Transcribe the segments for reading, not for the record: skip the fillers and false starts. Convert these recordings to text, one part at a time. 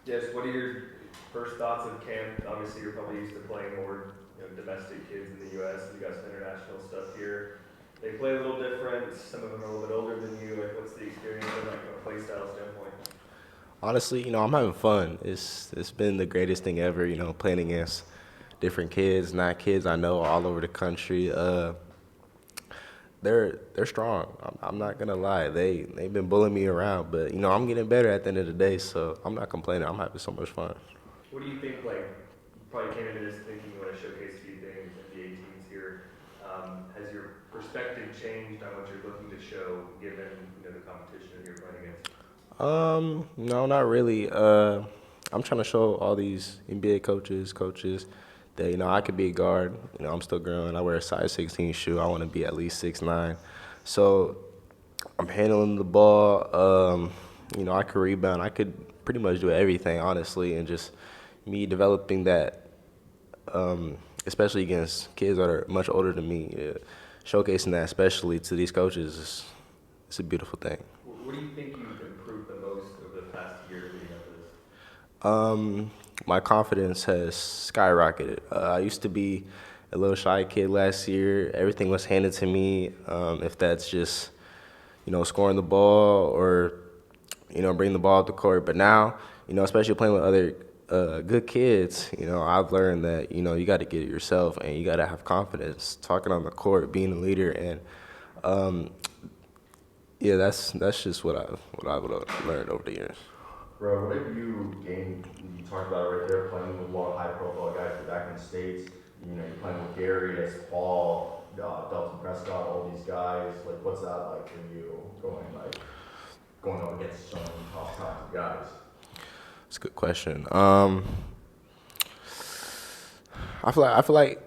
Yes, what are your first thoughts of camp? Obviously, you're probably used to playing more, domestic kids in the U.S. You got some international stuff here. They play a little different. Some of them are a little bit older than you. Like, what's the experience from like from a play style standpoint? Honestly, I'm having fun. It's been the greatest thing ever. Playing against different kids, not kids I know all over the country. They're strong. I'm not gonna lie. They've been bullying me around, but I'm getting better at the end of the day. So I'm not complaining. I'm having so much fun. What do you think? Like, you probably came into this thinking you want to showcase a few things, NBA teams here. Has your perspective changed on what you're looking to show, given the competition that you're playing against? No, not really. I'm trying to show all these NBA coaches that I could be a guard. I'm still growing. I wear a size 16 shoe. I want to be at least 6'9". So I'm handling the ball. I could rebound. I could pretty much do everything, honestly, and just me developing that, especially against kids that are much older than me, showcasing that, especially to these coaches, it's a beautiful thing. What do you think you've improved the most over the past year leading up to this? My confidence has skyrocketed. I used to be a little shy kid last year. Everything was handed to me. If that's just, scoring the ball or, bringing the ball up the court. But now, especially playing with other good kids, I've learned that, you got to get it yourself and you got to have confidence. Talking on the court, being a leader, and yeah, that's just what I've learned over the years. Bro, what have you gained? You talked about it right there, playing with a lot of high-profile guys back in the States. You're playing with Gary, Paul, Dalton Prescott, all these guys. Like, what's that like for you, going up against so many top guys? It's a good question. I feel like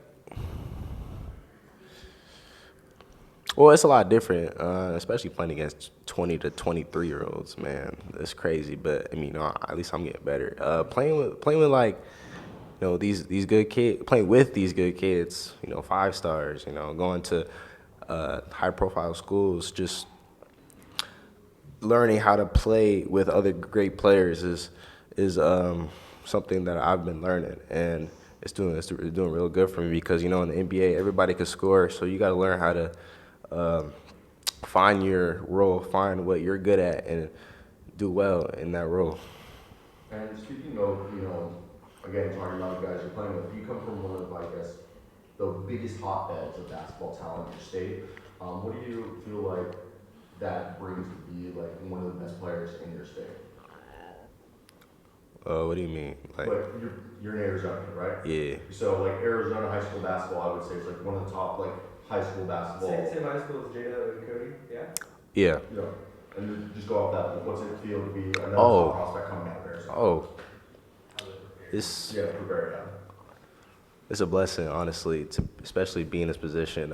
well, it's a lot different, especially playing against 20 to 23-year-olds. Man, that's crazy. But I mean, at least I'm getting better. Playing with like, these good kids, playing with these good kids. 5 stars. Going to high-profile schools, just learning how to play with other great players is something that I've been learning, and it's doing real good for me because in the NBA everybody can score, so you got to learn how to find your role, find what you're good at, and do well in that role. And speaking of, again, talking about the guys you're playing with, you come from one of, I guess, the biggest hotbeds of basketball talent in your state. What do you feel like that brings to be like one of the best players in your state? What do you mean? Like you're in Arizona, right? Yeah. So like Arizona high school basketball, I would say is like one of the top like high school basketball. Same high school as Jada and Cody, yeah? Yeah. Yeah. And then just go off that. Like, what's it feel to be another Oh. top prospect coming out of Arizona? Oh, it's Yeah, prepare, yeah. it's a blessing, honestly, to especially be in this position.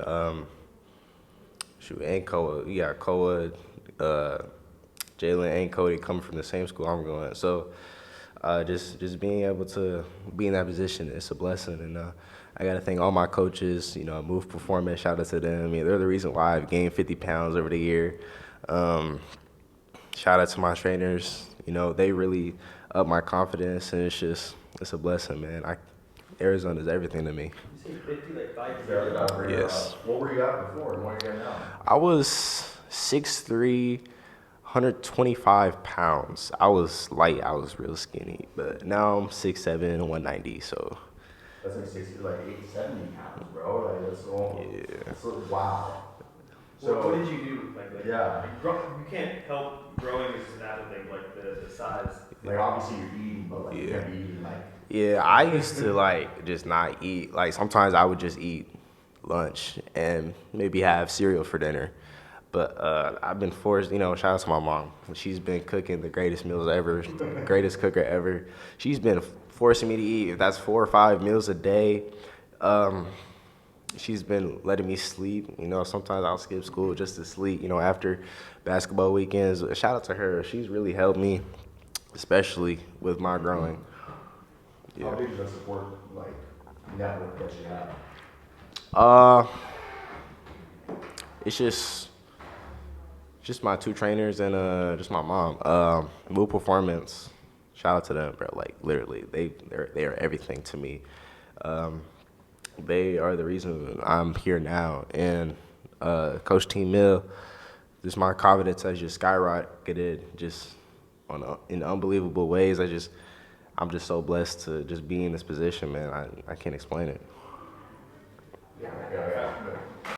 And Koa, we got Koa, Jalen, and Cody coming from the same school I'm going. So, just being able to be in that position, it's a blessing. And I got to thank all my coaches. Move Performance, shout out to them. I mean, they're the reason why I've gained 50 pounds over the year. Shout out to my trainers. They really up my confidence, and it's a blessing, man. Arizona is everything to me. You say 50, like 5 Yeah, Yes. what were you at before and what are you at now? I was 6'3", 125 pounds. I was light. I was real skinny. But now I'm 6'7", 190. So That's like 60, like 870 pounds, bro. Like that's all. yeah. That's wow. So what did you do? Like yeah. you can't help growing as an athlete, like the size. Like obviously you're eating, but like you Yeah. can't be eating like. Yeah, I used to just not eat. Like sometimes I would just eat lunch and maybe have cereal for dinner. But I've been forced, shout out to my mom. She's been cooking the greatest meals ever, greatest cooker ever. She's been forcing me to eat, if that's 4 or 5 meals a day. She's been letting me sleep. Sometimes I'll skip school just to sleep, after basketball weekends. Shout out to her. She's really helped me, especially with my growing. How big is that support like network that you have? It's just my 2 trainers and just my mom. Move Performance. shout out to them, bro. Like literally, they are everything to me. They are the reason I'm here now. And Coach T. Mill, just my confidence has just skyrocketed just in unbelievable ways. I'm just so blessed to just be in this position, man. I can't explain it. Yeah,